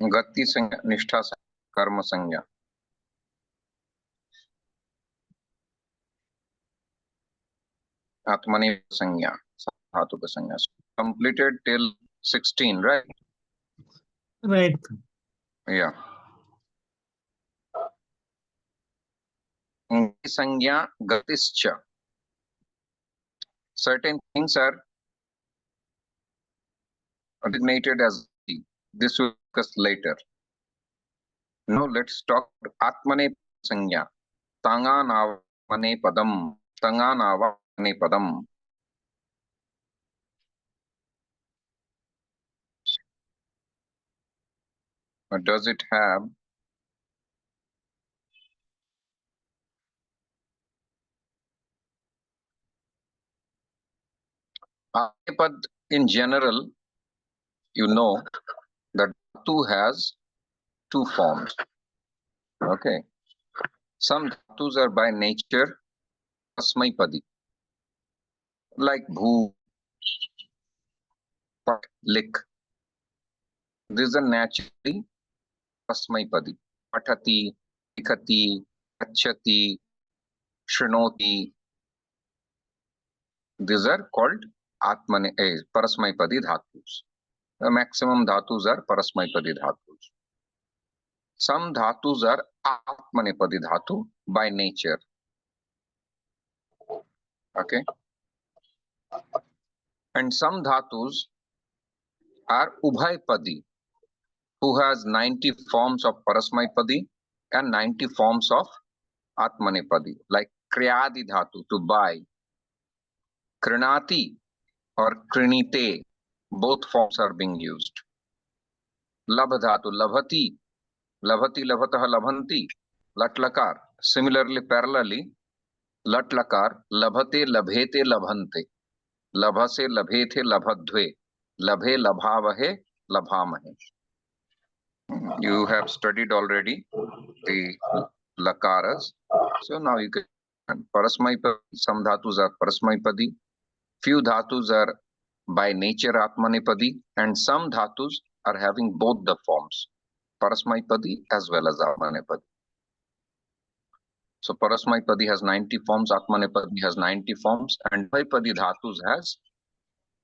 गति संज्ञा, निष्ठा संज्ञा, कर्म संज्ञा, आत्मनि संज्ञा, धातु का संज्ञा. Completed till 16, right? Right. Yeah. Sanjna gatischa. Certain things are designated as this will discuss later. Now let's talk Atmane Sanjna. Tanga navane padam. Tanga navane padam. Does it have Pad in general? You know that dhatu has two forms. Okay. Some dhatus are by nature Pasmaipadi, like bhu, pat, lik. These are naturally Pasmaipadi. Patati, likhati, gacchati, shrunoti. These are called Atmane, Parasmaipadi dhatus. The maximum dhatus are Parasmaipadi dhatus. Some dhatus are Atmanepadi dhatu by nature. Okay. And some dhatus are Ubhaypadi, who has 90 forms of Parasmaipadi and 90 forms of Atmanepadi, like Kriyadi dhatu, to buy. Krinati or Krinite, both forms are being used. Labh dhatu, labhati, labhati, labhatah, labhanti, latlakar. Similarly, parallelly, latlakar, labhate, labhete, labhante, labhase, labhethe, labhadhve, labhe, labhavahe, labhamahe. You have studied already the lakaras. So now you can Parasmaipadi. Some dhatus are Parasmaipadi. Few dhatus are by nature Atmanepadi, and some dhatus are having both the forms, Parasmaipadi as well as Atmanepadi. So Parasmaipadi has 90 forms, Atmanepadi has 90 forms, and Ubhaypadi dhatus has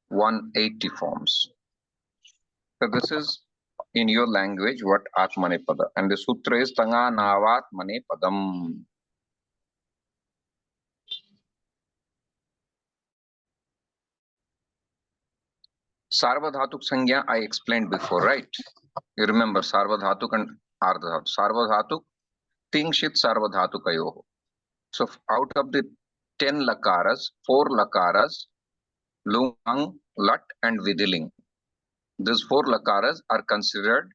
180 forms. So this is in your language what Atmanepada, and the sutra is Tanga Navat Mane Padam. Sarvadhatuk Sangya I explained before, right? You remember Sarvadhatuk and Ardhadhatuk. Sarvadhatuk, Tingshit Sarvadhatukayoho. So out of the 10 lakaras, 4 lakaras, Lung, Lat and Vidiling. These 4 lakaras are considered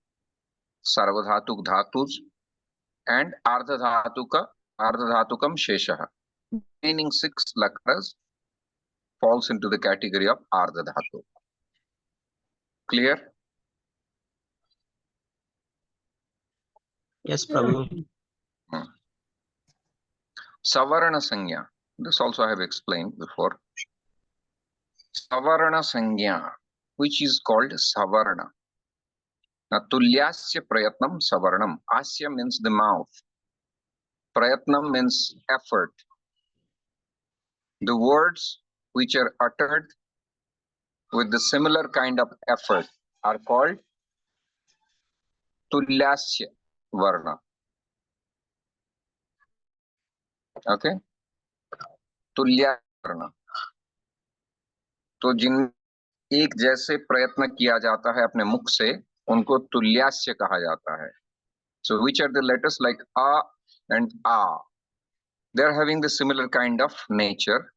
Sarvadhatuk dhatus and Ardhadhatukam Sheshaha. Remaining 6 lakaras falls into the category of Ardhadhatu. Clear? Yes, Prabhu. Savarana Sangya. This also I have explained before. Savarana Sangya, which is called Savarana. Now, Tulyasya Prayatnam Savaranam. Asya means the mouth. Prayatnam means effort. The words which are uttered with the similar kind of effort are called Tulyasya Varna. Okay? Tulya Varna. तो जिन एक जैसे प्रयत्न किया जाता है अपने मुख से उनको तुल्यास्य कहा जाता है. So which are the letters like a and a? They are having the similar kind of nature.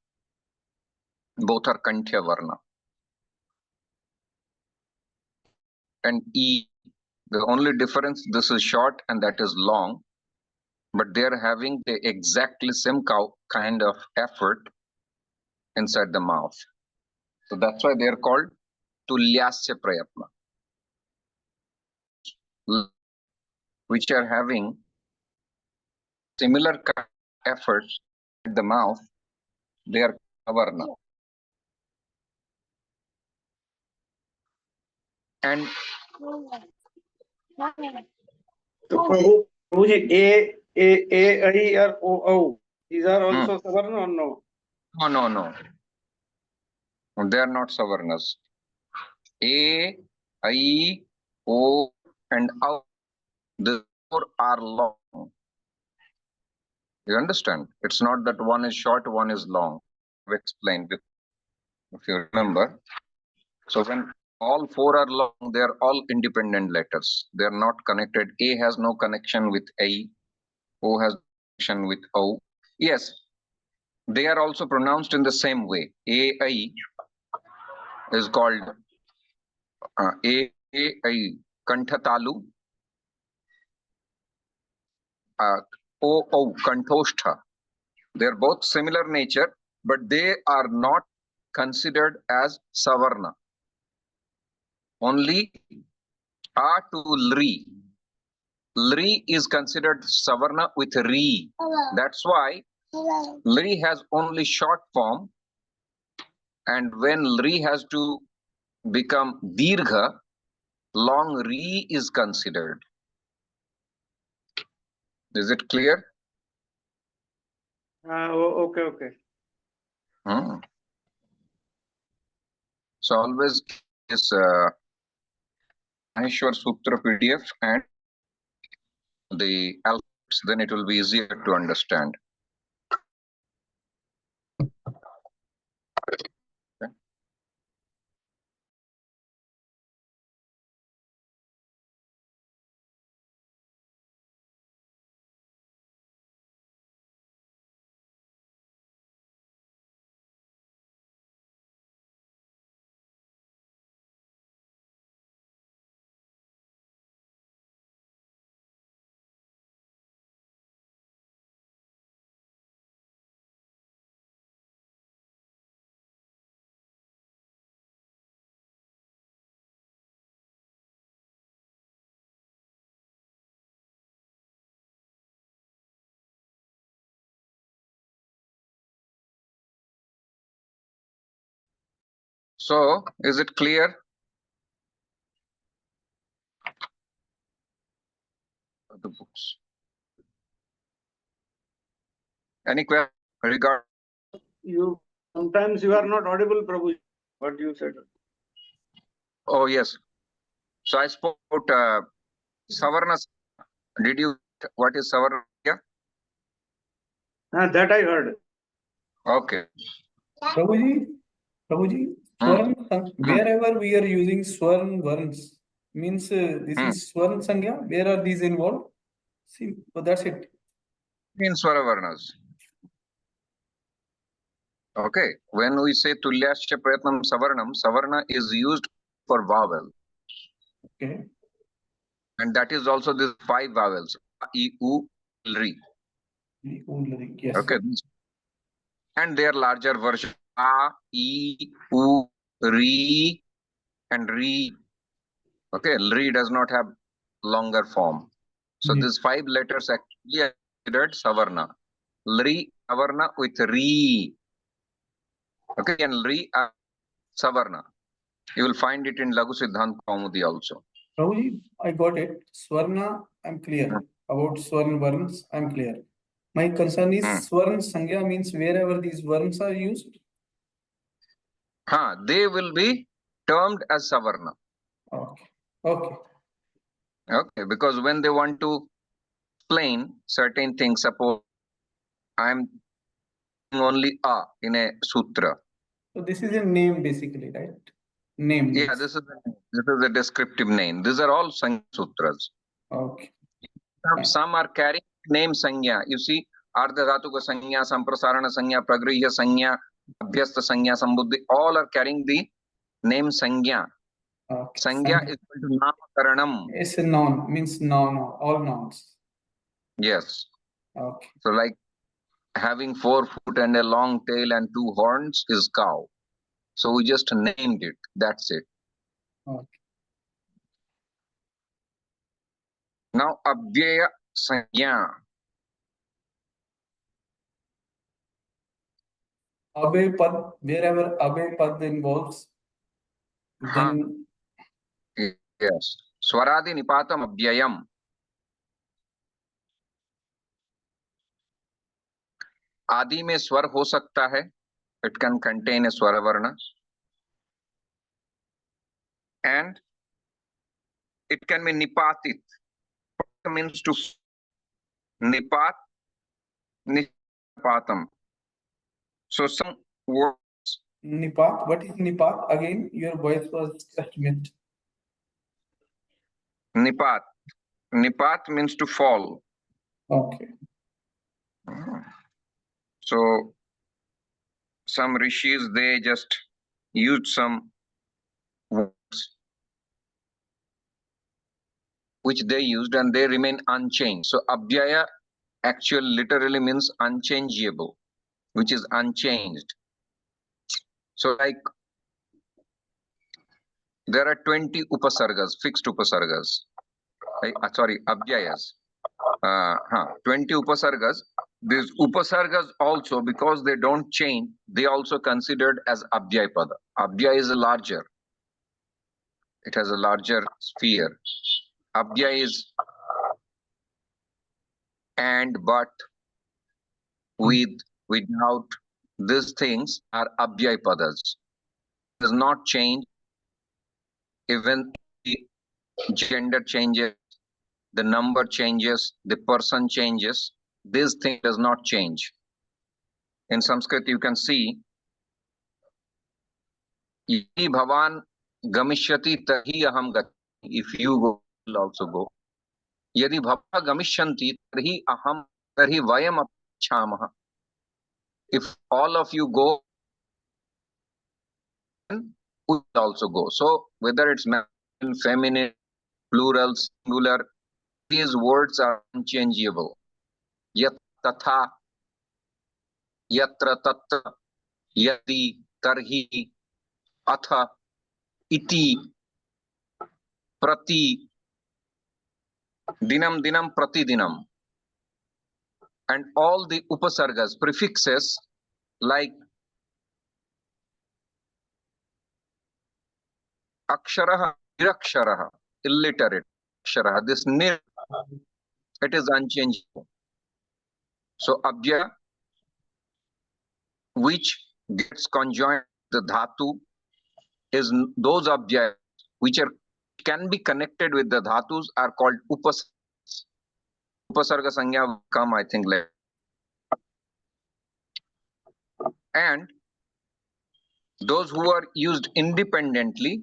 Both are Kanthya Varna. And E, the only difference, this is short and that is long, but they are having the exactly same kind of effort inside the mouth. So that's why they are called Tulyasya Prayatna, which are having similar kind of effort at the mouth. They are Varna. And So Prabhuji, A, I, or O, these are also Savarna or no? No. They are not Savarnas. A, I, O, and O. The four are long. You understand? It's not that one is short, one is long. I've explained it, if you remember. So when all four are long, they are all independent letters. They are not connected. A has no connection with A. O has connection with O. Yes, they are also pronounced in the same way. A-I is called A-I, Kanthatalu. O, Kanthoshtha. They are both similar nature, but they are not considered as Savarna. Only A to Lri. Lri is considered Savarna with Ri. That's why Lri has only short form, and when Lri has to become Dirgha, long Ri is considered. Is it clear? Okay. So always is Maheshwar Sutra PDF and the alphabets, then it will be easier to understand. Okay. So is it clear? The books. Any question regarding? Sometimes you are not audible, Prabhuji. What you said. Oh yes. So I spoke about Savarna. Did you? What is Savarna? That I heard. Okay. Prabhuji, wherever we are using Swarn Varns, means this is Swarn Sangya, where are these involved? See, so that's it. In Swaravarnas. Okay. When we say Tulyasya Prayatnam Savarnam, Savarna is used for vowel. Okay. And that is also these 5 vowels. A, I, U, Ri. Yes. Okay. And their larger version. A, I, U, Ri, and Ri. Okay. Ri does not have longer form. So these 5 letters actually are considered Savarna. Lri, Savarna with Ri. Okay. And Ri, Savarna. You will find it in Laghu Siddhanta Kaumudi also. Prabhuji, I got it. Swarna, I'm clear. About Swarn Varns, I'm clear. My concern is Swarn Sangya means wherever these Varns are used. They will be termed as Savarna. Okay. Okay, because when they want to explain certain things, suppose I'm only A in a sutra. So this is a name basically, right? Name. Yeah, this is a descriptive name. These are all Sangya sutras. Okay. Some are carrying name Sangya. You see, Ardha Dhatuka Sangya, Samprasarana Sangya, Pragrihya Sangya, Abhyasta Sangya, Sambuddhi, all are carrying the name Sangya. Okay. Sangya is equal to Namakaranam. It's a noun, means noun, all nouns. Yes. Okay. So like having 4 foot and a long tail and 2 horns is cow. So we just named it. That's it. Okay. Now Abhyaya Sangya. Abhay Pad, wherever Abhay Pad involves, then Yes. स्वरादि निपातम अव्ययम. आदि में स्वर हो सकता है. It can contain a swara varna. And it can be nipatit. Means to nipat, nipatam. So some words. Nipat. What is nipat? Again, your voice was just missed. Nipat. Nipat means to fall. Okay. So some rishis, they just used some words which they used and they remain unchanged. So abhyaya actually literally means unchangeable, which is unchanged. So like there are 20 upasargas, fixed upasargas. Sorry, abhyayas. 20 upasargas. These upasargas also, because they don't change, they also considered as abhyay pada. Abhyay is larger. It has a larger sphere. Abhyay is and, but, with, without. These things are abhyay padas. Does not change. Even the gender changes, the number changes, the person changes. This thing does not change. In Sanskrit, you can see, Yadi bhavan gamishyati tahi aham gati. If you go, will also go. Yadi bhava gamishyanti tarhi aham tarhi vayam apchamaha. If all of you go, we will also go. So whether it's masculine, feminine, plural, singular, these words are unchangeable. Yat tatha, yatra tatra, yadi, tarhi, atha, iti, prati, dinam dinam prati dinam. And all the upasargas, prefixes like aksharaha, niraksharaha, illiterate, aksharaha, this nir, it is unchangeable. So abhyaya, which gets conjoined with the dhatu, is those abhyayas which are can be connected with the dhatus are called upasargas. Upasarga sanya will come, I think, later. And those who are used independently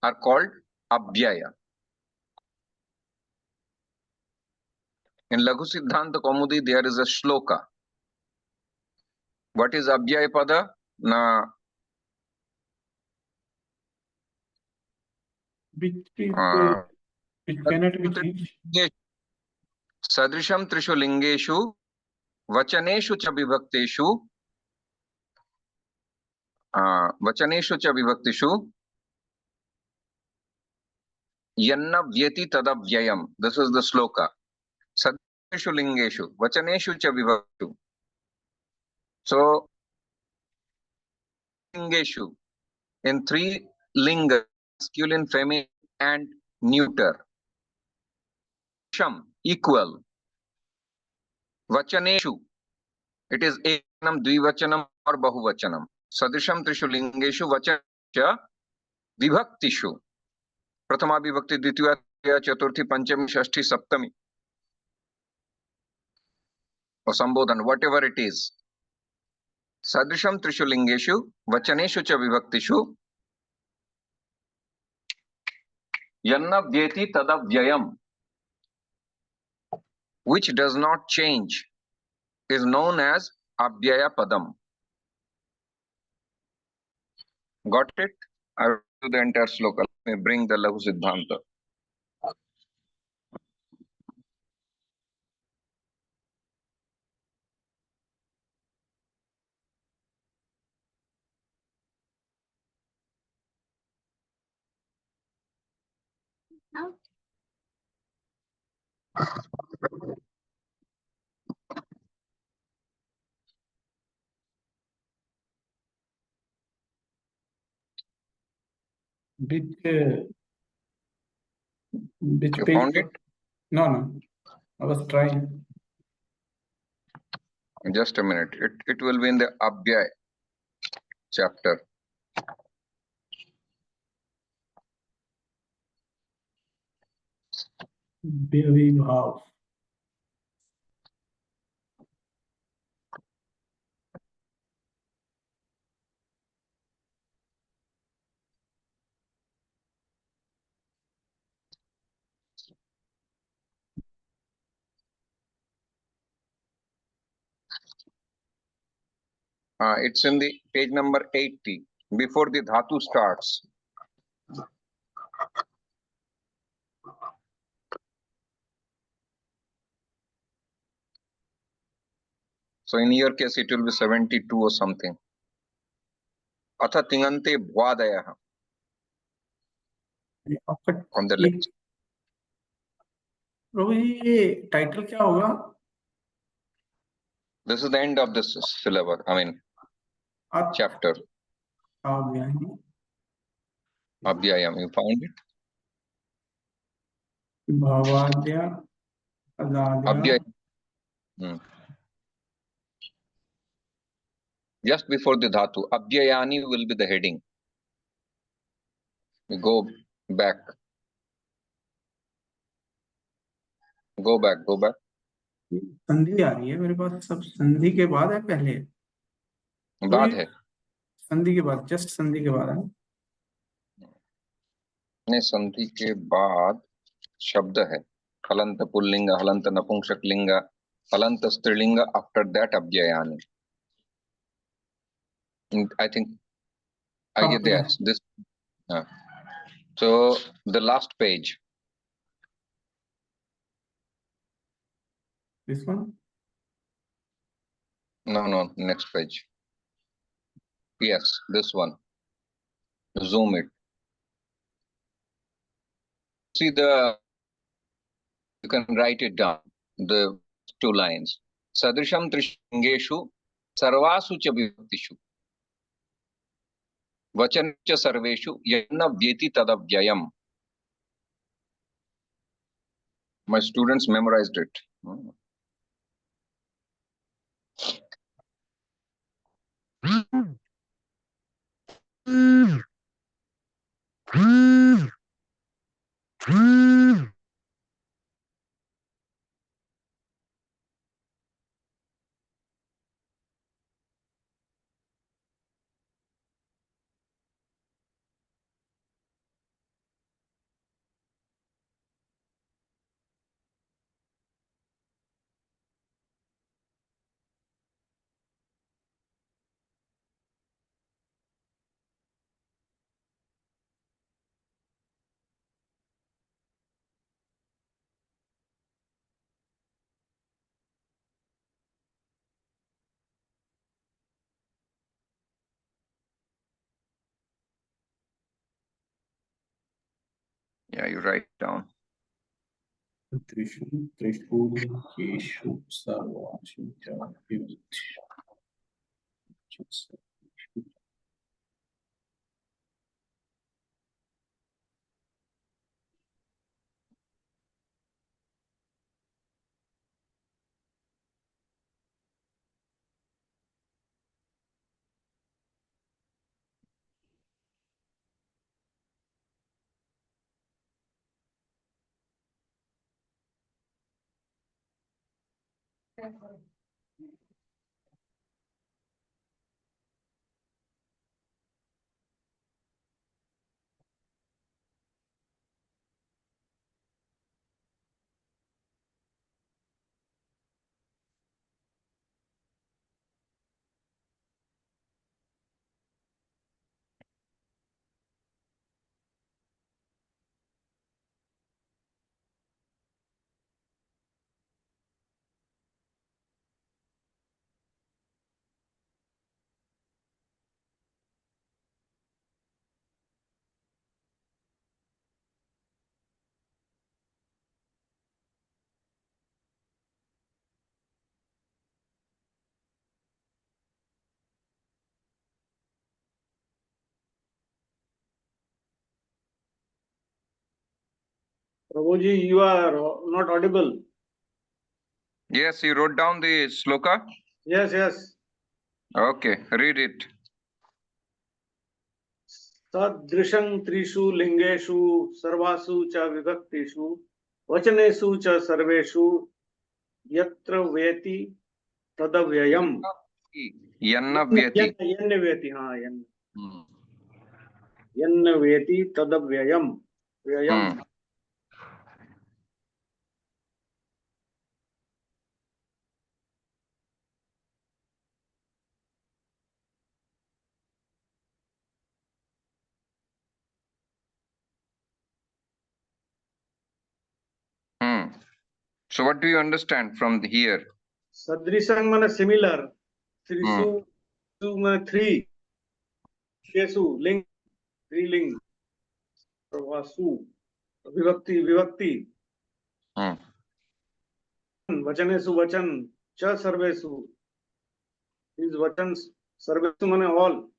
are called abhyaya. In Laghu Siddhanta Kaumudi, there is a shloka. What is abhyaya pada? Na Which cannot be changed. Sadrisham trishu lingeshu vachaneshu cha vibhakteshu vachaneshu cha vibhaktishu yanna vyeti tadavyayam. This is the sloka. Sadrishu lingeshu vachaneshu cha vibhaktishu. So lingeshu, in three linga, masculine, feminine, and neuter. Sham, equal. Vachaneshu, it is ekvanam, dvivachanam, or bahuvachanam. Sadrisham trishu lingeshu vachaneshu vibhaktishu. प्रथमा विभक्ति, द्वितीय, चतुर्थी, पंचमी, षष्ठी, सप्तमी, or संबोधन, whatever it is. सदृशम त्रिषु लिंगेषु वचनेषु च विभक्तिषु यन्न व्येति तदव्ययम, which does not change, is known as abhyaya padam. Got it? I will do the entire sloka. Let me bring the Laghu Siddhanta. Did Which You page? found it? No. I was trying. Just a minute. It will be in the Abhyay chapter. Bhav. It's in the page number 80, before the dhatu starts. So in your case, it will be 72 or something. Atha tingante bhwadayah. आपका On the ये left. प्रभु जी ये title क्या होगा? This is the end of this syllabus. I mean, chapter. Abhyayam. You found it? Bhavadya, Adadya. Abhyay. Just before the dhatu. Abhyayani will be the heading. We go back. Go back. संधि आ रही है मेरे पास, सब संधि के बाद है पहले? बाद है. संधि के बाद, जस्ट संधि के बाद है. नहीं, संधि के बाद शब्द है. हलंत पुल्लिंग, हलंत नपुंसकलिंग, हलंत स्त्रीलिंग. After that abhyayani. I think I get this. So the last page. This one? No, next page. Yes, this one. Zoom it. See you can write it down. The 2 lines. Sadrisham trishingeshu sarvasu cha vibhaktishu. Vachan cha sarveshu yanna vyeti tadavyayam. My students memorized it. Yeah, you write down. Prabhuji, you are not audible. Yes, you wrote down the sloka? Yes, yes. Okay, read it. Sadrisham trishu lingeshu sarvasu cha vibhaktishu vachaneshu cha sarveshu yatra veti tadavyayam. Yanna vyati. Yanna veti, हाँ yanna. Hmm. Yanna veti tadavyayam. Vyayam. Hmm. Hmm. So what do you understand from here? Sadrisham mana similar. Trisu, mana three. Kesu, ling, three ling. Sarvasu, vibhakti. Hmm. Vachanesu vachan, cha sarvesu. These vachans, sarvesu mane all.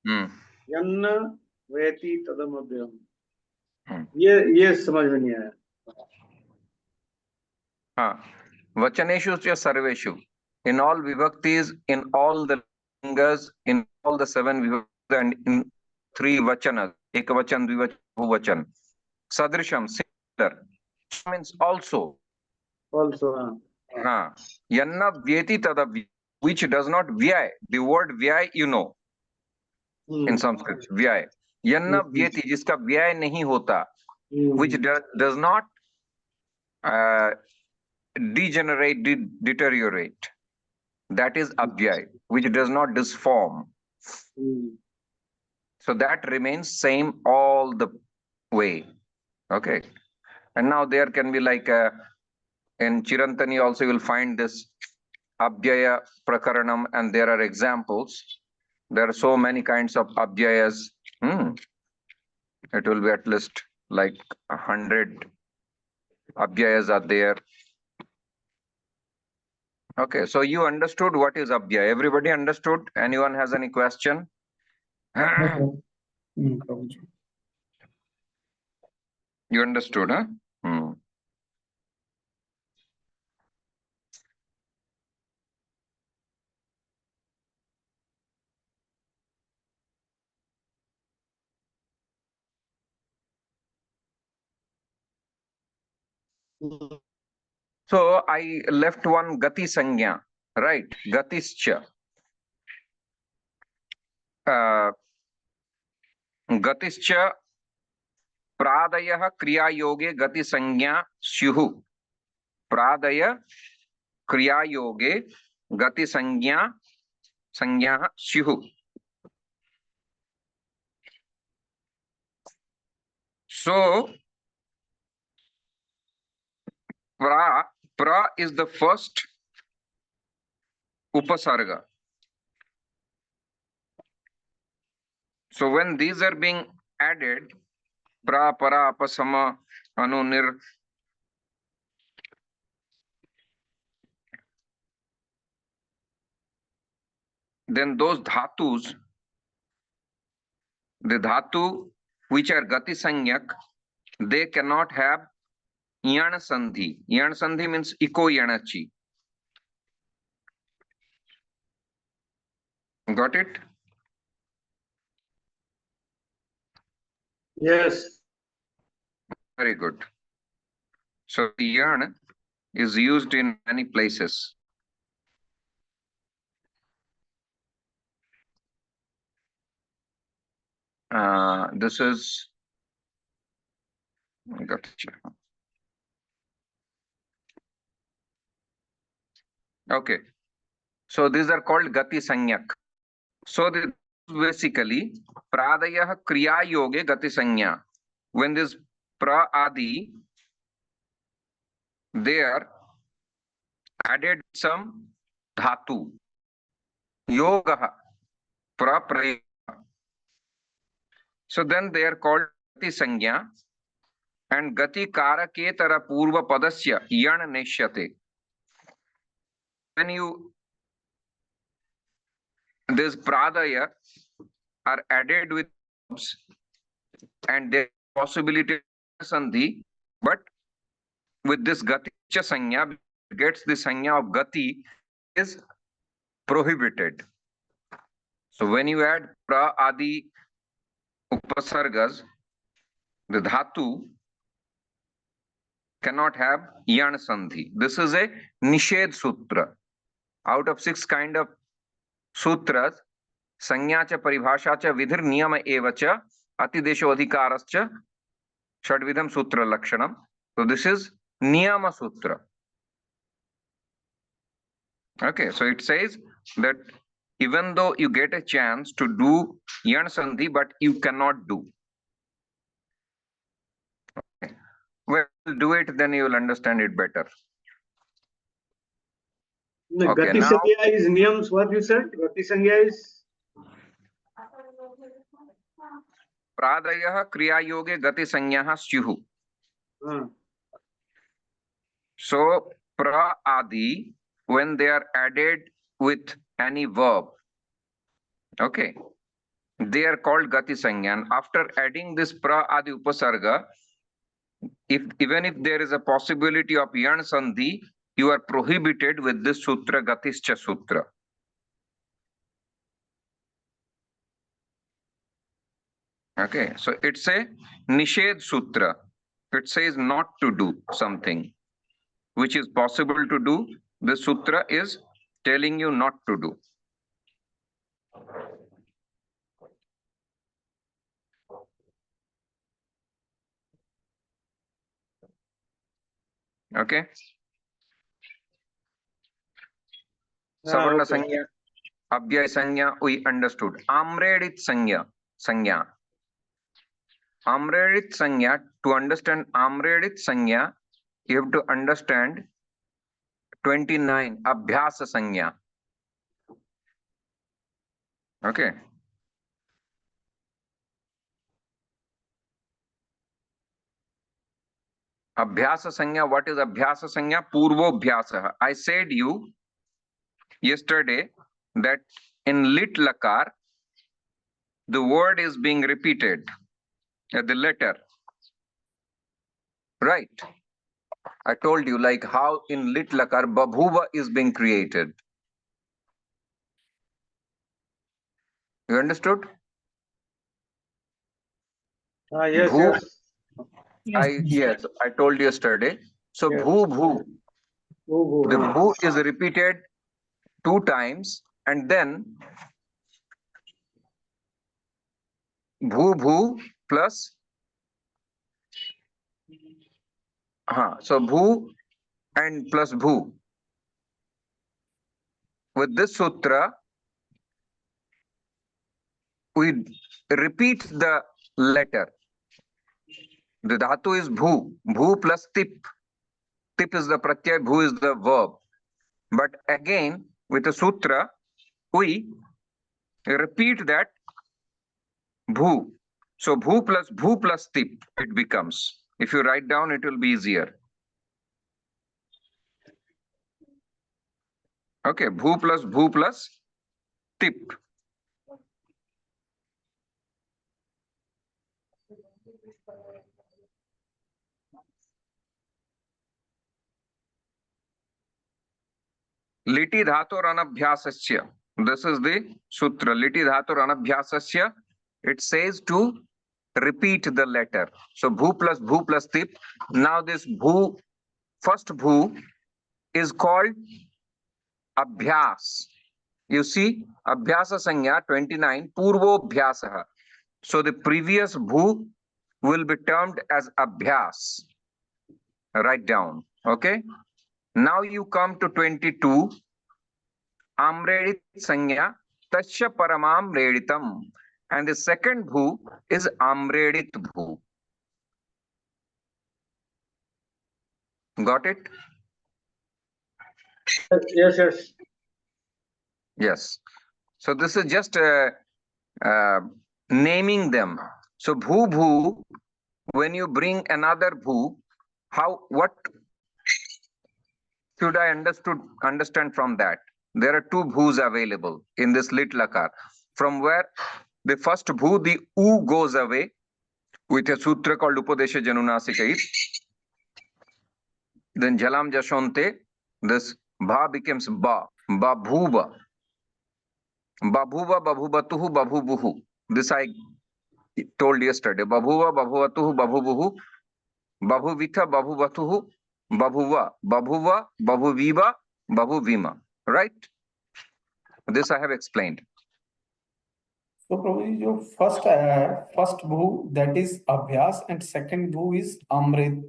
Hmm. Yanna veti tadamavyam. Hmm. ये समझ में नहीं आया. हाँ. Vachaneshu cha sarveshu. In all vibhaktis, in all the lingas, in all the 7 vibhaktis, and in 3 vachanas, ekavachan, dvivachan, bahuvachan. Sadrisham, similar, means also. Also, हाँ. Yanna vyeti tadav, which does not vyay. The word vyay, you know, in Sanskrit, vyay. Yanna vyeti, जिसका vyay नहीं होता, which does not degenerate, deteriorate. That is abhyay, which does not disform. So that remains same all the way. Okay. And now there can be like in Chirantani also you will find this abhyaya prakaranam, and there are examples. There are so many kinds of abhyayas. It will be at least like 100 abhyayas are there. Okay, so you understood what is abhyaya. Everybody understood? Anyone has any question? You understood, huh? So I left one gati sangya, right? Gatischa. Gatischa pradayah kriya yoge gati sangya syuhu. Pradaya kriya yoge gati sangya syuhu. So pra is the first upasarga. So when these are being added, pra, para, apasama, anu, nir, then those dhatus, the dhatu which are gati sanyak, they cannot have yana sandhi. Yana sandhi means iko yanachi. Got it? yes. Very good. So the yarn is used in many places. This is got it. Okay. So these are called gati sanyak. So the basically pradayah kriya yoge gati sanya. When this pra adi, they are added some dhatu. Yoga pra prayoga. So then they are called gati sanya, and gati karaketara purva padasya yan neshyate. When you this pradaya are added with verbs and their possibility of sandhi, But with this gati cha sanya, gets the sanya of gati is prohibited. So when you add pra adi upasargas, the dhatu cannot have yan sandhi. This is a nishedh sutra. Out of 6 kind of sutras, sanya cha paribhasha cha vidhir niyama eva cha atidesho adhikarascha shadvidham sutra lakshanam. So this is niyama sutra. Okay, so it says that even though you get a chance to do yan sandhi, but you cannot do. Okay. Well, do it, then you will understand it better. The Okay, Gati now- Sangya is Niyams, what you said? Gati Sangya is Pradayah kriya yoge gati sanyah syuhu. So pra adi, when they are added with any verb, okay, they are called gati sanya. And after adding this pra adi upasarga, even if there is a possibility of yan sandhi, you are prohibited with this sutra, gatischa sutra. Okay, so it's a nishedh sutra. It says not to do something which is possible to do. The sutra is telling you not to do. Okay. Savarna okay. sanya, abhyay sanya, we understood. Amredit sanya, sanya. Amredit sanya, to understand Amredit sanya, you have to understand 29, abhyasa sanya. Okay. Abhyasa sanya, what is abhyasa sanya? Purvobhyasa. I said you yesterday that in lit lakar, the word is being repeated, the letter. Right. I told you like how in lit lakar babhuva is being created. You understood? Yes, Bhu, yes. yes, I told you yesterday. So Yes. bhu, Oh, the bhu is repeated 2 times, and then bhu plus so bhu and plus bhu. With this sutra, we repeat the letter. The dhatu is bhu plus tip. Tip is the pratyay, bhu is the verb. But again, with the sutra, we repeat that bhu. So bhu plus tip, it becomes. If you write down, it will be easier. Okay, bhu plus tip. Liti dhatur anabhyasasya. This is the sutra. Liti dhatur anabhyasasya. It says to repeat the letter. So bhu plus tip. Now this bhu, first bhu is called abhyas. You see, abhyasa sanya 29, purvo abhyasaha. So the previous bhu will be termed as abhyas. Write down. Okay. Now you come to 22. Amredit sanya tasya paramam reditam. And the second bhu is amredit bhu. Got it? Yes. Yes. So this is just naming them. So bhu, when you bring another bhu, what should I understand from that? There are 2 bhus available in this lit lakar. From where the first bhu, the u goes away with a sutra called Upadesha Janunasika. Then jalam jashonte, this bha becomes ba, babhuva, babhuva, babhuvatuhu, babhubuhu. This I told yesterday. Babhuva, babhuvatuhu, babhubuhu, babhuvitha, babhuvatuhu, babhuva, babhuva, babhuviva, babhuvima. Right? This I have explained. So probably your first bhu, that is abhyas, and second bhu is amrit.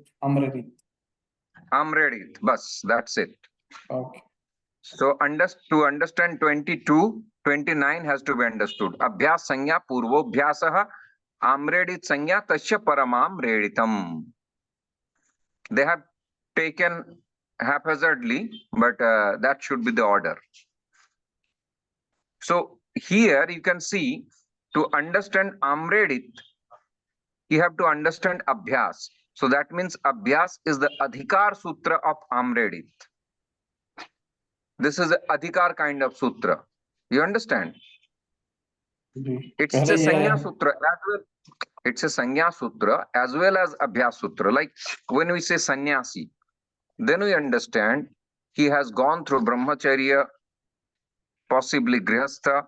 Amredit. Bas, that's it. Okay. So to understand 22, 29 has to be understood. Abhyas sanya purvo bhyasaha amredit sanya tasya paramam reditam. They have taken haphazardly, but that should be the order. So here you can see, to understand amredit, you have to understand abhyas. So that means abhyas is the adhikar sutra of amredit. This is an adhikar kind of sutra. You understand? It's a sanya sutra as well. It's a sanya sutra as well as abhyas sutra. Like when we say sannyasi, then we understand he has gone through brahmacharya, possibly grihastha,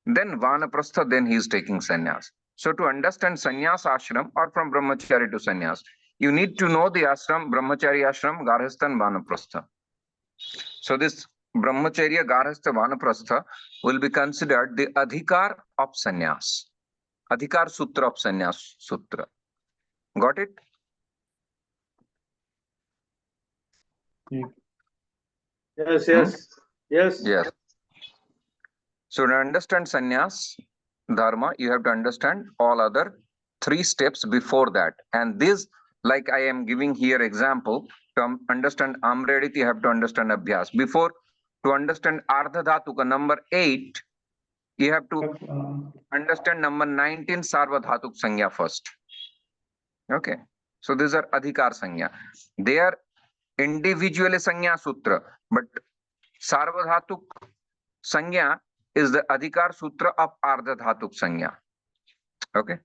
then vanaprastha, then he is taking sannyas. So to understand sannyas ashram or from brahmacharya to sannyas, you need to know the ashram, brahmacharya ashram, garhastha and vanaprastha. So this brahmacharya, garhastha, vanaprastha will be considered the adhikar of sannyas. Adhikar sutra of sannyas sutra. Got it? Yes. So to understand sannyas dharma, you have to understand all other 3 steps before that. And this, like I am giving here example, to understand amredit, you have to understand abhyas. Before, to understand ardha dhatuka number 8, you have to understand number 19 sarva dhatuk sanya first. Okay. So these are adhikar sanya. They are individually sanya sutra, but sarva dhatuk sanya is the adhikar sutra of ardha dhatuk sanya. Okay.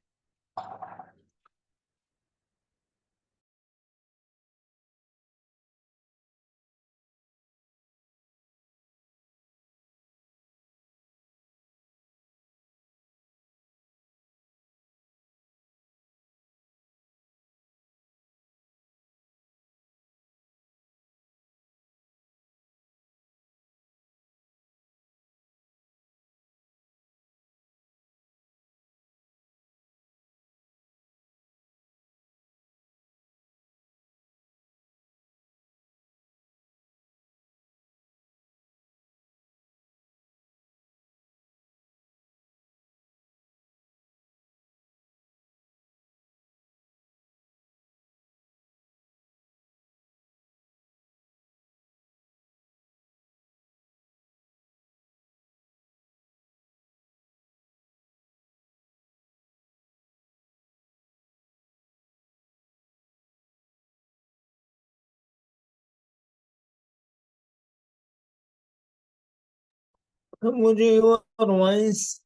मुझे your voice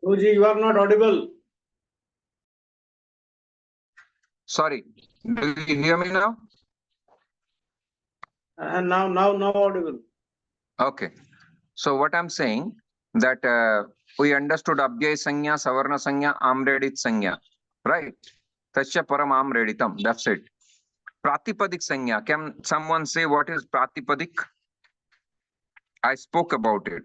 Guruji, you are not audible. Sorry. Do you hear me now? And now audible. Okay. So what I'm saying that we understood abhyay sanya, savarna sanya, amredit sanya, right? Tasya param amreditam. That's it. Pratipadik sanya. Can someone say what is pratipadik? I spoke about it.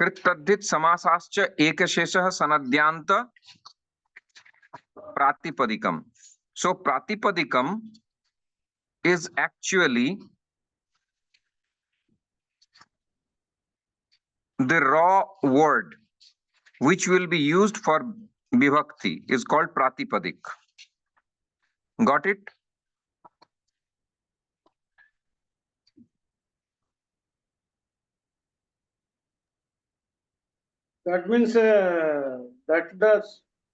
कृतद्धित समासाश्च एकशेषः सनद्यांत प्रातिपदिकम. So pratipadikam is actually the raw word which will be used for vibhakti is called pratipadik. Got it? That means that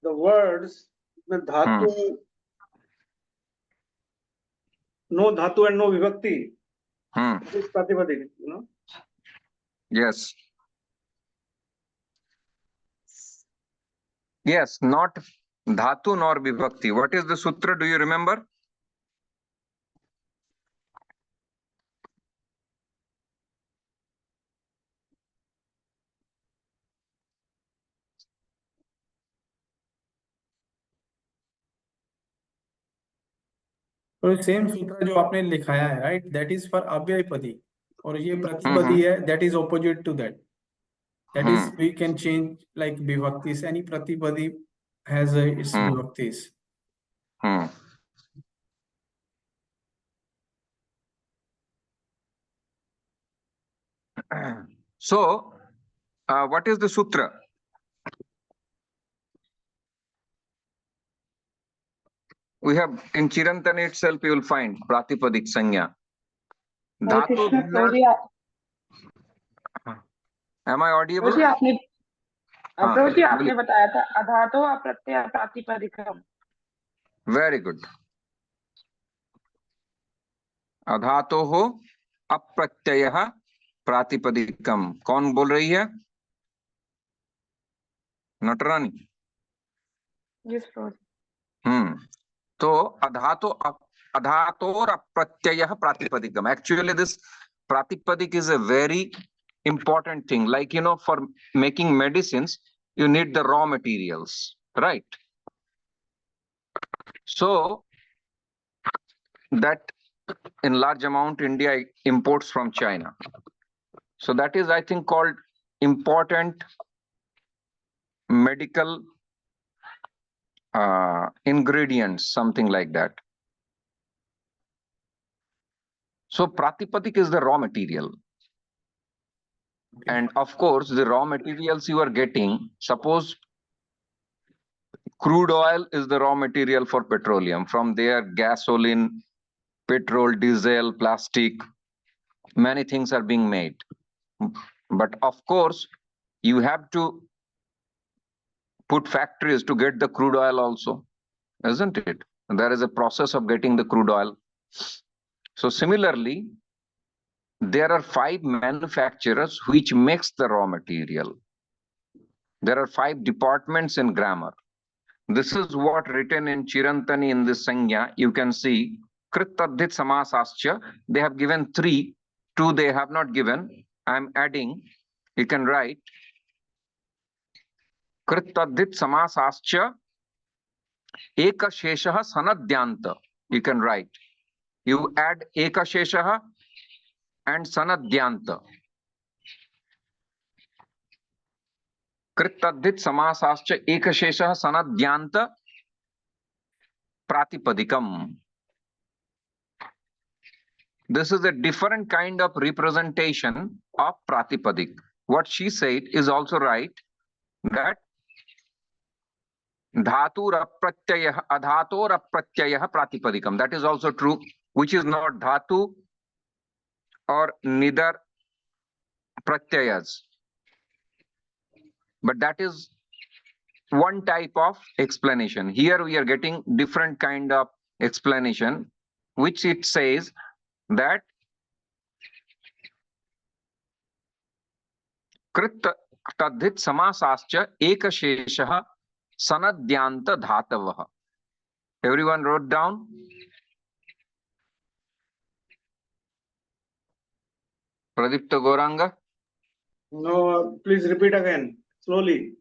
the words the dhatu, no dhatu and no vibhakti. This is pratipadik, you know. Yes. Yes, not dhatu nor vibhakti. What is the sutra? Do you remember? तो same सूत्र जो आपने लिखाया है, right, that is for अव्ययपदी, और ये प्रतिपदी है, that is opposite to that. That is, we can change like vibhaktis. Any pratipadi has its vibhaktis. So, what is the sutra? We have in Chirantani itself, you will find pratipadik sanya. Dhatu. Am I audible? प्रभु जी आपने बताया था अधातो अप्रत्यय प्रातिपदिकम. Very good. अधातो हो अप्रत्ययः प्रातिपदिकम. कौन बोल रही है? नटरानी. Yes प्रभु जी. तो अधातोर अप्रत्ययः प्रातिपदिकम. Actually, this pratipadik is a very important thing. Like, you know, for making medicines, you need the raw materials, right? So that in large amount India imports from China. So that is, I think, called important medical ingredients, something like that. So pratipadik is the raw material. And of course, the raw materials you are getting, suppose crude oil is the raw material for petroleum. From there, gasoline, petrol, diesel, plastic, many things are being made. But of course, you have to put factories to get the crude oil also, isn't it? There is a process of getting the crude oil. So similarly, there are 5 manufacturers which makes the raw material. There are 5 departments in grammar. This is what written in Chirantani in this Sanya. You can see Krit Tadhit Samasascha. They have given 3, 2 they have not given. I am adding. You can write Krit Tadhit Samasascha Eka Sheshaha Sanadyanta. You can write. You add Eka Sheshaha and Sanadyanta. Krittadhit samasascha ekashesha sanadyanta pratipadikam. This is a different kind of representation of pratipadik. What she said is also right, that dhatur apratyayah adhator apratyayah pratipadikam. That is also true, which is not dhatu or neither pratyayas. But that is one type of explanation. Here we are getting different kind of explanation, which it says that Krit Tadhit Samasascha Ekasheshaha Sanadyanta Dhatavah. Everyone wrote down? Pradipta Goranga? No, please repeat again, slowly.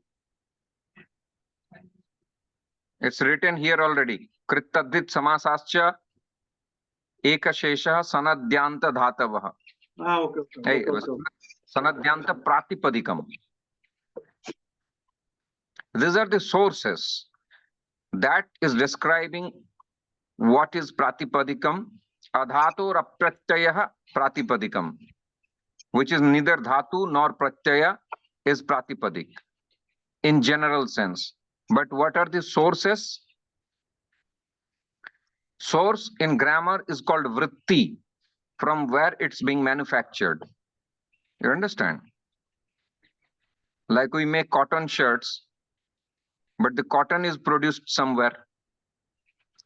It's written here already. Krittadhit samasascha ekashesha sanadyanta dhatavah. Okay. Sanadyanta pratipadikam. These are the sources that is describing what is pratipadikam. Adhato apratyayah pratipadikam, which is neither dhatu nor pratyaya, is pratipadik in general sense. But what are the sources? Source in grammar is called vritti, from where it's being manufactured. You understand? Like we make cotton shirts, but the cotton is produced somewhere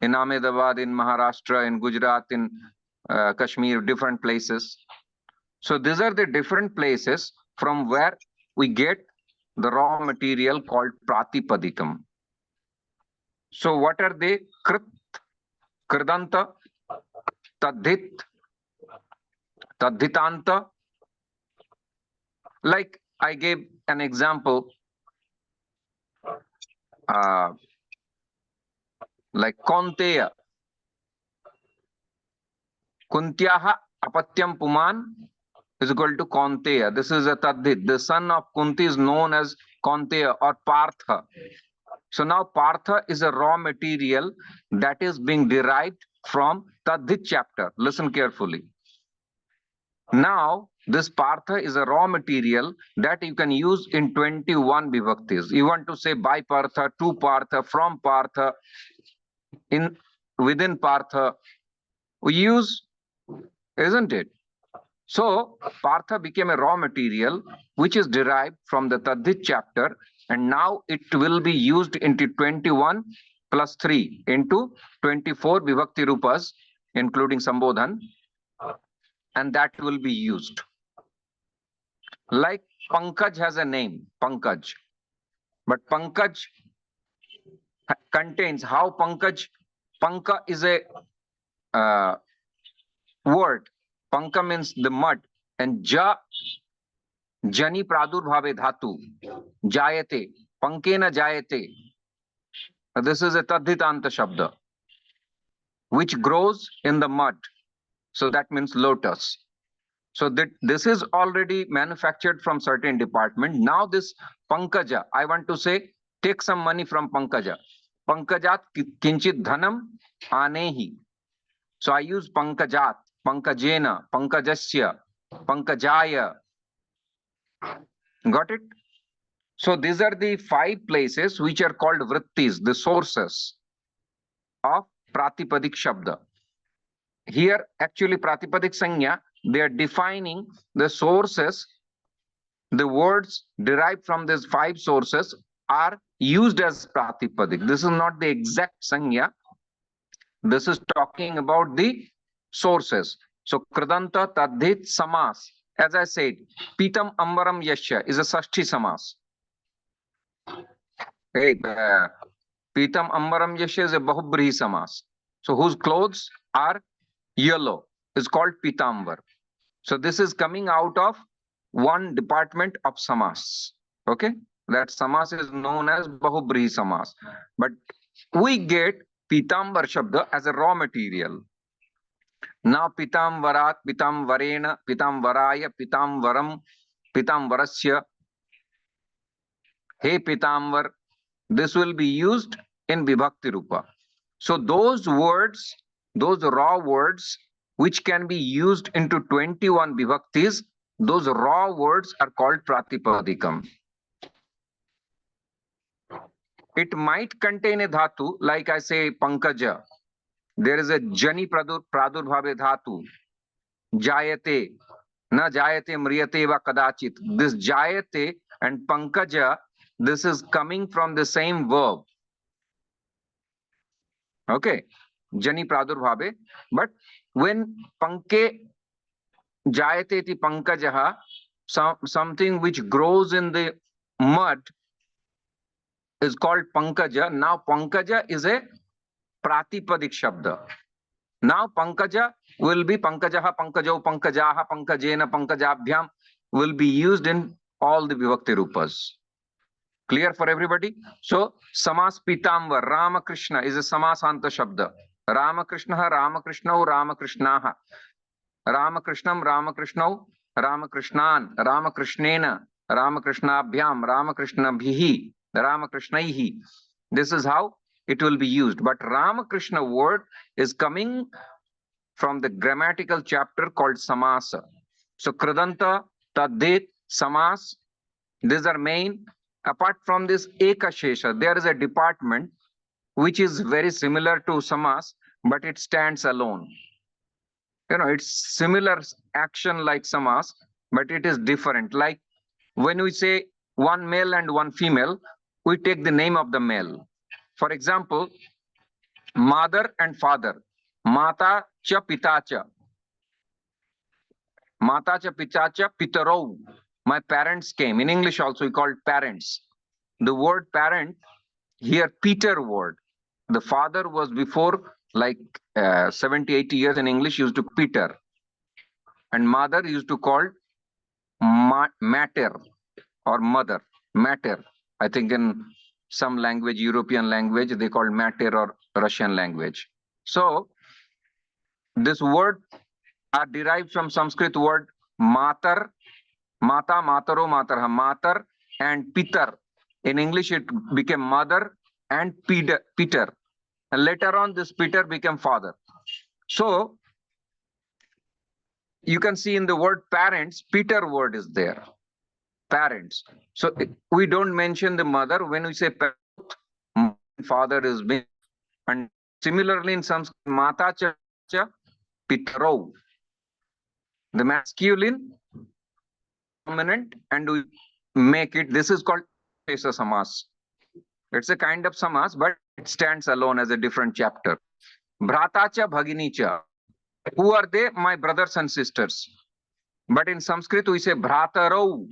in Ahmedabad, in Maharashtra, in Gujarat, in Kashmir, different places. So these are the different places from where we get the raw material called Pratipadikam. So what are they? Krit, Kridanta, Tadhit, Tadhitanta. Like I gave an example, like Konteya. Kuntyaha apatyam puman is equal to Konteya. This is a Tadhit. The son of Kunti is known as Konteya or Partha. So now Partha is a raw material that is being derived from Tadhit chapter. Listen carefully. Now this Partha is a raw material that you can use in 21 vibhaktis. You want to say by Partha, to Partha, from Partha, within Partha. We use, isn't it? So Partha became a raw material which is derived from the Tadhit chapter, and now it will be used into 21 plus 3 into 24 vibhakti rupas, including Sambodhan, and that will be used. Like Pankaj has a name, Pankaj, but Pankaj contains how Pankaj, Panka is a word. Panka means the mud, and Ja, Jani Pradurbhave Dhatu, Jayate, Pankena Jayate. This is a Tadhitanta Shabda, which grows in the mud. So that means lotus. So that this is already manufactured from certain department. Now this Pankaja, I want to say, take some money from Pankaja. Pankajat kinchit dhanam anehi. So I use Pankajat, Pankajena, Pankajasya, Pankajaya. Got it? So these are the 5 places which are called vrittis, the sources of Pratipadik Shabda. Here, actually, Pratipadik Sanya, they are defining the sources. The words derived from these 5 sources are used as Pratipadik. This is not the exact Sanya. This is talking about the sources. So, Kridanta, Tadhit, Samas. As I said, Pitam Ambaram Yasya is a Sashti Samas. Hey, Pitam Ambaram Yasya is a Bahubri Samas. So, whose clothes are yellow is called Pitambar. So this is coming out of one department of Samas. Okay, that Samas is known as Bahubri Samas. But we get Pitambar Shabda as a raw material. Now Pitamvarat, Pitamvarena, Pitamvaraya, Pitamvaram, Pitamvarasya. Hey Pitamvar, this will be used in Vibhakti Rupa. So those words, those raw words, which can be used into 21 vibhaktis, those raw words are called Pratipadikam. It might contain a dhatu, like I say Pankaja. There is a Jani Pradurbhave dhatu. Jayate, na Jayate Mriyate va Kadachit. This Jayate and Pankaja, this is coming from the same verb. Okay, Jani Pradurbhave. But when Panke Jayate ti Pankajaha, something which grows in the mud is called Pankaja. Now Pankaja is a Pratipadik Shabda. Now Pankaja will be Pankajaha, Pankajau, Pankajaha, Pankajena, Pankajabhyam will be used in all the Vibhakti Rupas. Clear for everybody? So Samas Pitamvar, Ramakrishna is a Samasanta Shabda. Ramakrishna, Ramakrishna, Ramakrishnaha. Ramakrishnam, Ramakrishna, Ramakrishnan, Ramakrishnena, Ramakrishnabhyam, Ramakrishnabhihi, Ramakrishnaihi. This is how it will be used. But Ramakrishna word is coming from the grammatical chapter called Samasa. So Kridanta, Tadhit, Samas, these are main. Apart from this Ekashesha, there is a department which is very similar to Samas, but it stands alone. You know, it's similar action like Samas, but it is different. Like when we say one male and one female, we take the name of the male. For example, mother and father. Mata cha pita cha. Mata cha pita cha pitarou. My parents came. In English also we called parents. The word parent, here Peter word. The father was before like 70, 80 years in English used to Peter. And mother used to call mater or mother. Mater. I think in some language, European language, they call mater or Russian language. So this word are derived from Sanskrit word matar, mata, mataro, matarha, matar and pitar. In English, it became mother and Peter. And later on, this Peter became father. So you can see in the word parents, Peter word is there. Parents. So we don't mention the mother when we say father is being. And similarly in Sanskrit, mata cha pitaro. The masculine dominant, and we make it, this is called Shesa Samas. It's a kind of Samas, but it stands alone as a different chapter. Bhratacha Bhaginicha. Who are they? My brothers and sisters. But in Sanskrit we say Bhrataro.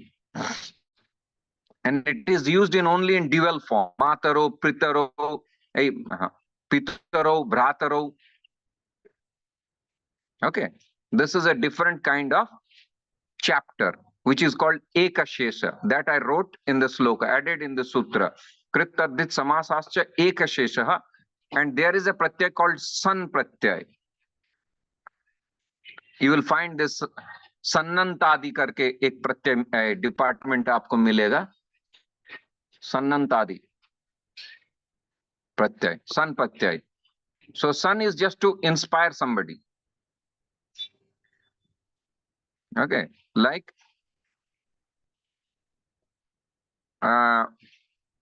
And it is used in only in dual form. Mataro, Pritaro, Pitaro, Bhrataro. Okay. This is a different kind of chapter, which is called Ekashesha. That I wrote in the sloka, added in the sutra. Kritadit samasascha Ekashesha. And there is a pratyay called San pratyay. You will find this Sannantadi करके एक प्रत्यय department आपको मिलेगा. Sannantadi pratyay, San pratyay. So San is just to inspire somebody. Okay, like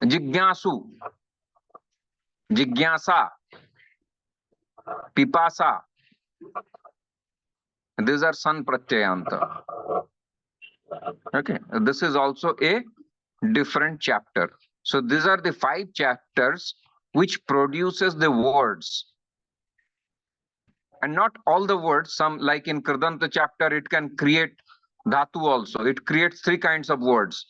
Jigyasu, Jigyasa, Pipasa. These are San pratyayanta. Okay, this is also a different chapter. So these are the 5 chapters which produces the words. And not all the words, some like in Kridanta chapter, it can create dhatu also. It creates 3 kinds of words.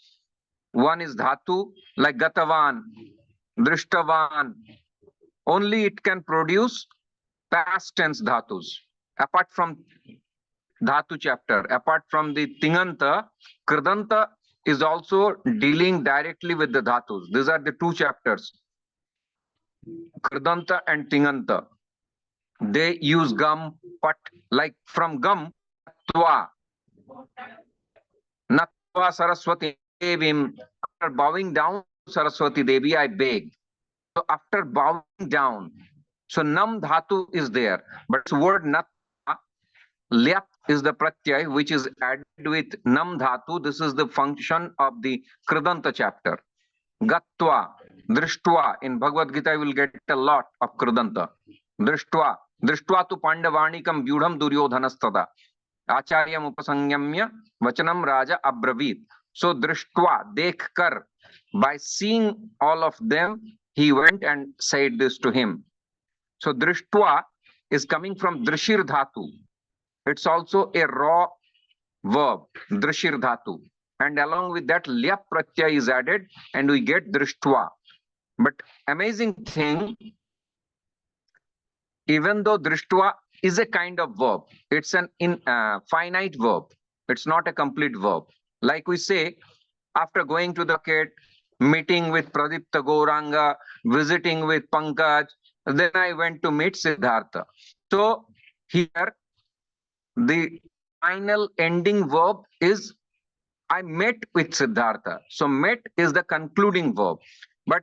One is dhatu, like Gatavan, Drishtavan. Only it can produce past tense dhatus. Apart from dhatu chapter, apart from the Tinganta, Kridanta is also dealing directly with the dhatus. These are the 2 chapters. Kridanta and Tinganta. They use gum, pat, like from gum, twa. Natva Saraswati Devim. After bowing down, Saraswati Devi, I beg. So after bowing down, so nam dhatu is there. But this word natva, lyap is the pratyay which is added with nam dhatu. This is the function of the Kridanta chapter. Gatva, Drishtva. In Bhagavad Gita, you will get a lot of Kridanta. Drishtva. Drishtva tu Pandavanikam Vyudham Duryodhanastada. Acharyam Upasangyamya Vachanam Raja Abravit. So Drishtva, Dekhkar. By seeing all of them, he went and said this to him. So Drishtva is coming from Drishir Dhatu. It's also a raw verb, Drishir Dhatu. And along with that, Lyap Pratyay is added and we get Drishtva. But amazing thing, even though Drishtva is a kind of verb, it's an finite verb. It's not a complete verb. Like we say, after going to the market, meeting with Pradipta Gauranga, visiting with Pankaj, then I went to meet Siddhartha. So here, the final ending verb is I met with Siddhartha. So met is the concluding verb. But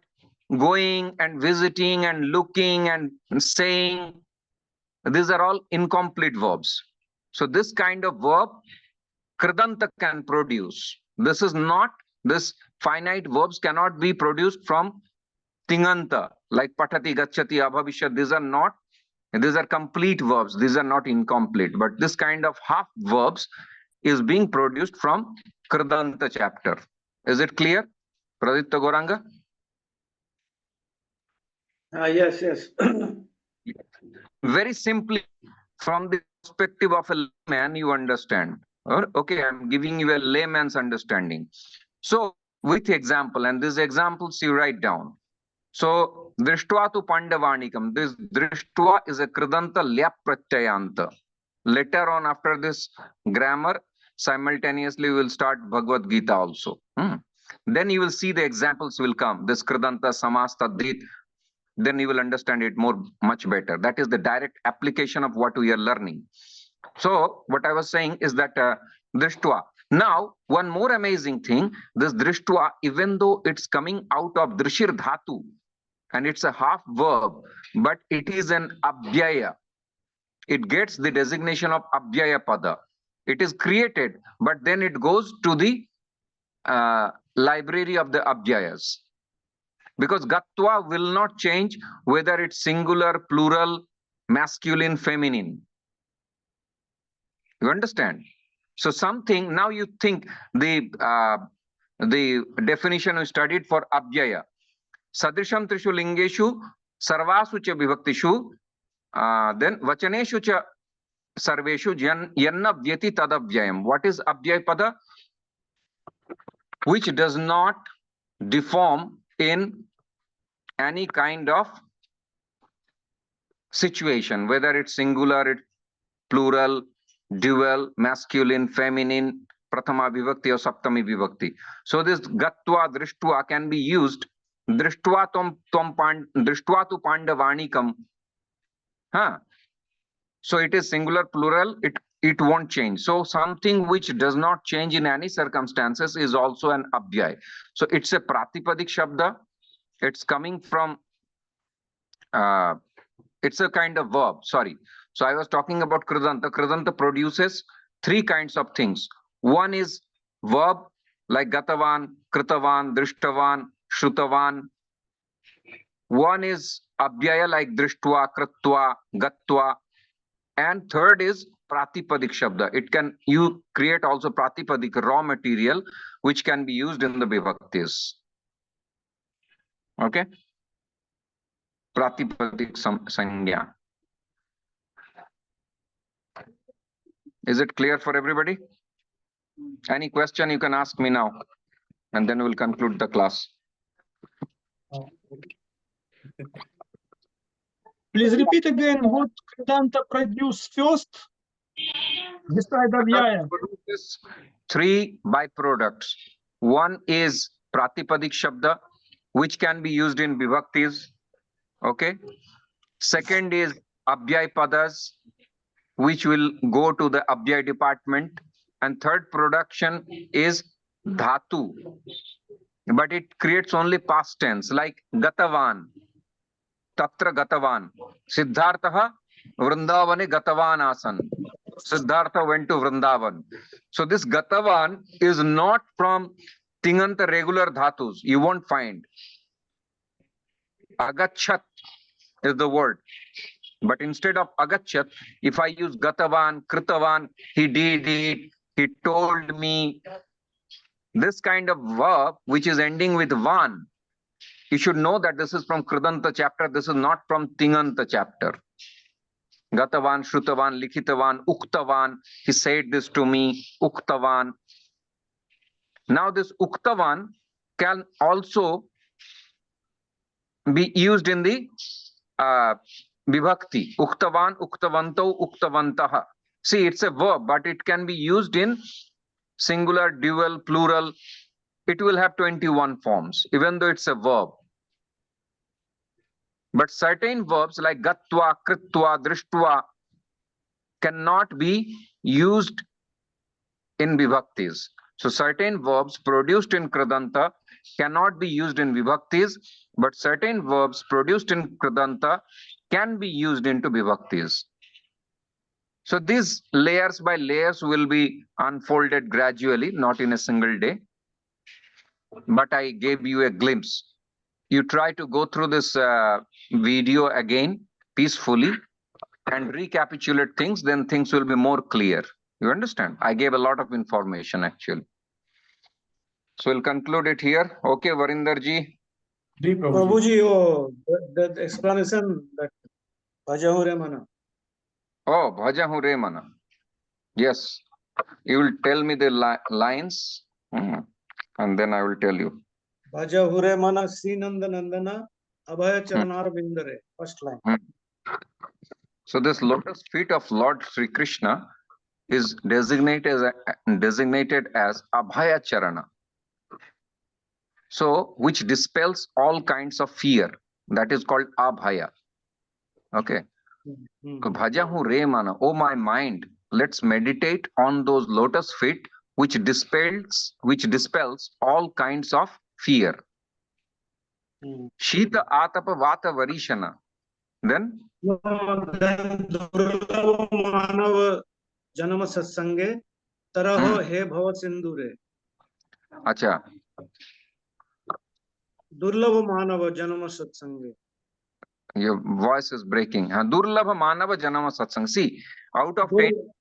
going and visiting and looking and saying, these are all incomplete verbs. So this kind of verb, Kridanta can produce. This is not, this finite verbs cannot be produced from Tinganta, like Patati, Gacchati, Abhavishyat. These are not, these are complete verbs. These are not incomplete. But this kind of half verbs is being produced from Kridanta chapter. Is it clear? Pradipta Goranga? Yes. Very simply, from the perspective of a layman, you understand. Or, okay, I'm giving you a layman's understanding. So, with example, and these examples you write down. So, drishtva tu pandavanikam. This drishtva is a kridanta lyap pratyayanta. Later on, after this grammar, simultaneously we will start Bhagavad Gita also. Then you will see the examples will come. This kridanta samas tadrit. Then you will understand it much better. That is the direct application of what we are learning. So what I was saying is that drishtva. Now, one more amazing thing, this drishtva, even though it's coming out of drishir dhatu, and it's a half verb, but it is an abhyaya. It gets the designation of abhyaya pada. It is created, but then it goes to the library of the abhyayas. Because gatva will not change whether it's singular, plural, masculine, feminine. You understand? So something, now you think the definition we studied for abhyaya. Sadrisham trishu lingeshu sarvasu cha vibhaktishu then vachaneshu cha sarveshu yanna vyati tadabhyayam. What is abhyaya pada? Which does not deform in any kind of situation, whether it's singular, it's plural, dual, masculine, feminine, prathama vibhakti or saptami vibhakti. So this gatva drishtva can be used. Drishtva tu pandavanikam. So it is singular, plural, it won't change. So something which does not change in any circumstances is also an abhyay. So it's a pratipadik shabda. It's coming from, it's a kind of verb, sorry. So I was talking about kridanta. Kridanta produces three kinds of things. One is verb like gatavan, kritavan, drishtavan, shrutavan. One is abhyaya like drishtva, kritva, gatva. And third is pratipadik shabda. It can, you create also pratipadik, raw material, which can be used in the vibhaktis. Okay? Pratipadik sangya. Is it clear for everybody? Any question you can ask me now, and then we'll conclude the class. Please repeat again what Kridanta produce first, beside abhyaya. Produces three byproducts. One is pratipadik shabda, which can be used in vibhaktis. Okay. Second is abhyay padas, which will go to the abhyay department. And third production is dhatu, but it creates only past tense, like gatavan, tatra gatavan. Siddhartha Vrindavane gatavan asan. Siddhartha went to Vrindavan. So this gatavan is not from tinganta regular dhatus. You won't find. Agachat is the word. But instead of agachat, if I use gatavan, kritavan, he did it, he told me, this kind of verb which is ending with van, you should know that this is from Kridanta chapter, this is not from Tinganta chapter. Gatavan, Shrutavan, Likhitavan, Uktavan, he said this to me, Uktavan. Now this Uktavan can also be used in the vibhakti. Uktavan, Uktavanto, Uktavantaha. See, it's a verb, but it can be used in singular, dual, plural. It will have 21 forms, even though it's a verb. But certain verbs like gatva, kritva, drishtva cannot be used in vibhaktis. So certain verbs produced in Kridanta cannot be used in vibhaktis, but certain verbs produced in Kridanta can be used into vibhaktis. So these layers by layers will be unfolded gradually, not in a single day. But I gave you a glimpse. You try to go through this video again peacefully and recapitulate things, then things will be more clear. You understand? I gave a lot of information actually. So we'll conclude it here. Okay, Varinder ji. Ji Prabhu Prabhu ji ji, oh, that explanation, that Bhajahure Mana. Oh, Bhajahu Re Mana. Yes. You will tell me the lines, and then I will tell you. Bhajahure Mana Sri Nanda Nandana Abhaya Hmm. Charanar Bindare. First line. So this lotus feet of Lord Sri Krishna is designated as Abhaya Charana. So which dispels all kinds of fear. That is called Abhaya. Okay. So Bhajahu Re Mana. Oh my mind, let's meditate on those lotus feet which dispels all kinds of fear. Shita Atapa Vata Varishana. Then दुर्लभ मानव जन्म सत्संगे तरह हे भव सिंधुरे. Acha. दुर्लभ मानव जन्म सत्संगे. Your voice is breaking. Durlabha Manava Janama Satsang. See, out of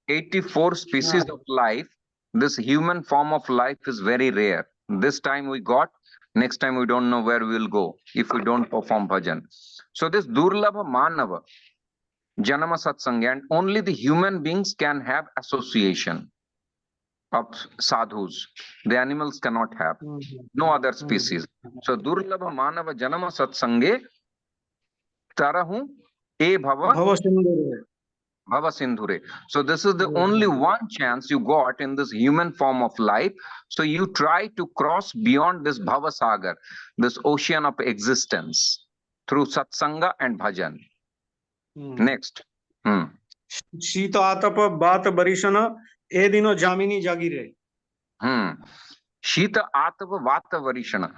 84 species of life, this human form of life is very rare. This time we got, next time we don't know where we will go if we don't perform bhajan. So this Durlabha Manava Janama Satsang, and only the human beings can have association of sadhus. The animals cannot have. No other species. So Durlabha Manava Janama Satsange Tarahu E Bhava भव सिंधुरे. Bhava Sindhure. So this is the only one chance you got in this human form of life. So you try to cross beyond this Bhava Sagar, this ocean of existence, through Satsanga and Bhajan. Next. शीत आतप बात बरिशन ए दिनो जामिनी जागिरे. Shita Atava Vata Varishana.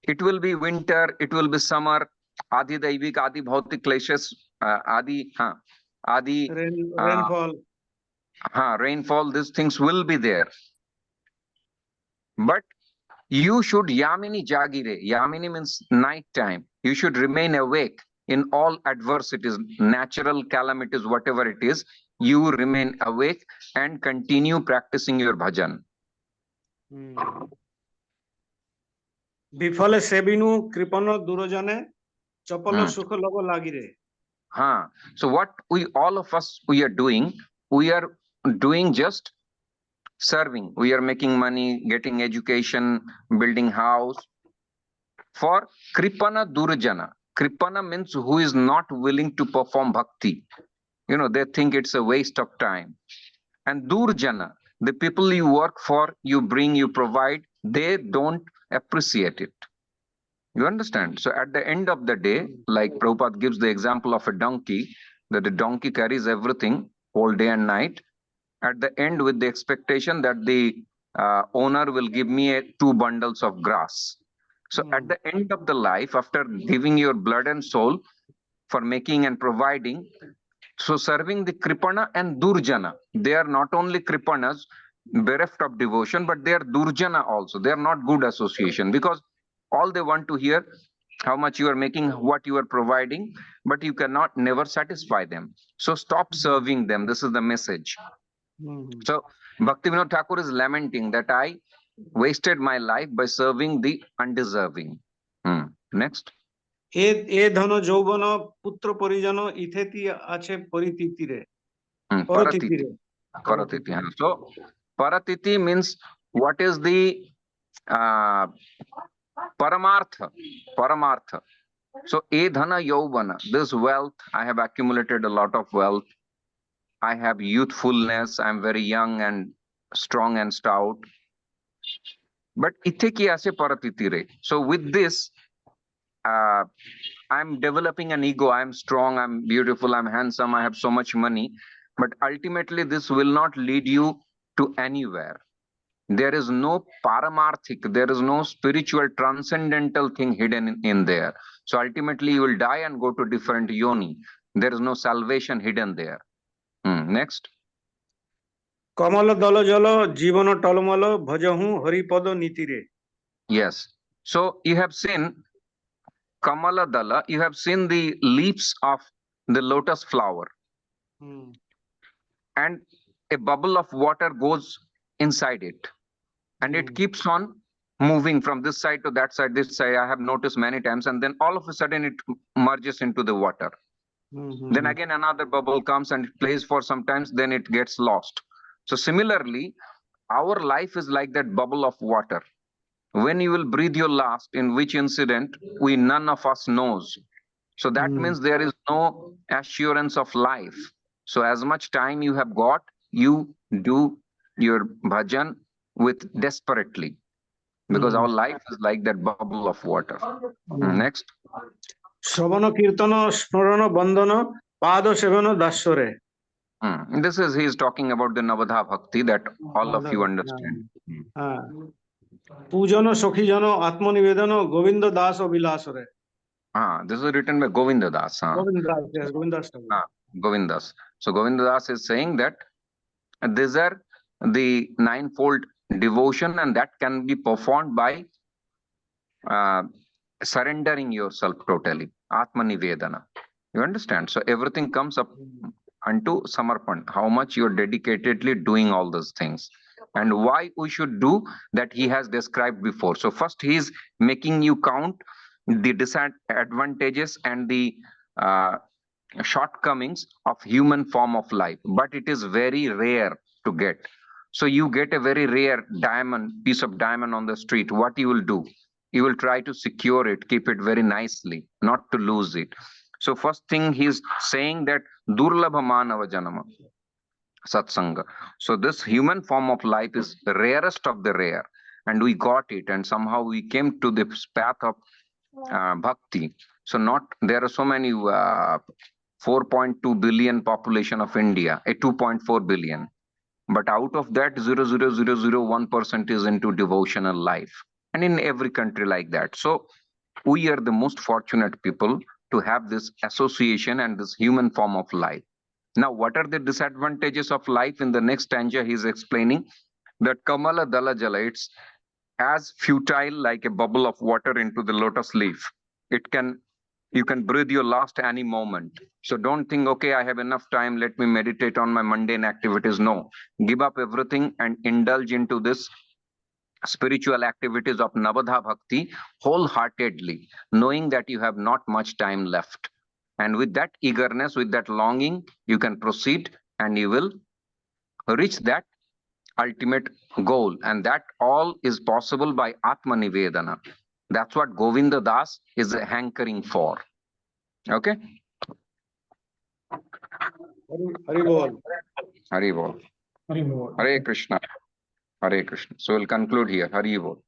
It will be winter, it will be summer, Adi Daivik, Adi Bhautik Kleshas, Adi rainfall. Rainfall, these things will be there. But you should Yamini Jagire. Yamini means night time. You should remain awake in all adversities, natural calamities, whatever it is. You remain awake and continue practicing your bhajan. विफल सेबिनु coupon दुरजने चपल सुख लग लागिरे. So what all of us we are doing just serving. We are making money, getting education, building house for kripana durjana. Kripana means who is not willing to perform bhakti. You know, they think it's a waste of time. And durjana, the people you work for, you bring, you provide, they don't appreciate it. You understand? So at the end of the day, like Prabhupada gives the example of a donkey, that the donkey carries everything whole day and night. At the end, with the expectation that the owner will give me 2 bundles of grass. So at the end of the life, after giving your blood and soul for making and providing, so serving the Kripana and Durjana, they are not only Kripanas, bereft of devotion, but they are Durjana also. They are not good association, because all they want to hear how much you are making, what you are providing, but you cannot never satisfy them. So stop serving them. This is the message. So Bhaktivinoda Thakur is lamenting that I wasted my life by serving the undeserving. Next. ए धन যৌবন পুত্র পরিজন ইথেতি আছে পরিতিতিরে. Paratiti. So Paratiti means what is the Paramartha. So E dhana yauvana, this wealth, I have accumulated a lot of wealth. I have youthfulness, I am very young and strong and stout. But ithe ki ase paratitire. So with this, I'm developing an ego. I'm strong, I'm beautiful, I'm handsome, I have so much money. But ultimately, this will not lead you to anywhere. There is no paramarthik, there is no spiritual transcendental thing hidden in there. So ultimately, you will die and go to different yoni. There is no salvation hidden there. Next. कमल दल जल जीवन टलमल भजहु हरिपद नीतिरे. Yes. So you have seen Kamala Dala, you have seen the leaves of the lotus flower. And a bubble of water goes inside it. And it keeps on moving from this side to that side, this side, I have noticed many times, and then all of a sudden it merges into the water. Then again another bubble comes and it plays for some times, then it gets lost. So similarly, our life is like that bubble of water. When you will breathe your last, in which incident, none of us knows. So that means there is no assurance of life. So as much time you have got, you do your bhajan with desperately. Because our life is like that bubble of water. Next. শ্রবণ কীর্তন স্মরণ বন্দন পাদ সেবন দাস্যরে. This is, he is talking about the Navadha Bhakti that all of you understand. পূজন সখীজন আত্মনিবেদন গোবিন্দ দাস ও বিলাসরে. This is written by Govinda Das. Govind Das, yes, Govind Das. Govinda Das. So Govinda Das is saying that these are the ninefold devotion, and that can be performed by surrendering yourself totally. Atma Nivedana. You understand? So everything comes up unto Samarpan, how much you're dedicatedly doing all those things. And why we should do that he has described before. So first he is making you count the disadvantages and the shortcomings of human form of life, but it is very rare to get. So you get a very rare diamond, piece of diamond on the street, what you will do? You will try to secure it, keep it very nicely, not to lose it. So first thing he is saying that Durlabha Manava Janama Satsanga. So this human form of life is the rarest of the rare, and we got it, and somehow we came to this path of bhakti. So not, there are so many 4.2 billion population of India, a 2.4 billion. But out of that, 0.00001% is into devotional life. And in every country like that. So we are the most fortunate people to have this association and this human form of life. Now, what are the disadvantages of life? In the next stanza, he is explaining that Kamala Dala Jala, it's as futile like a bubble of water into the lotus leaf. You can breathe your last any moment. So don't think, okay, I have enough time, let me meditate on my mundane activities. No, give up everything and indulge into this spiritual activities of Navadha Bhakti wholeheartedly, knowing that you have not much time left. And with that eagerness, with that longing, you can proceed and you will reach that ultimate goal. And that all is possible by Atma Nivedana. That's what Govinda Das is hankering for. Okay? Hari Bol. Hari Bol. Hari Bol. Hare Krishna. Hare Krishna. So we'll conclude here. Hari Bol.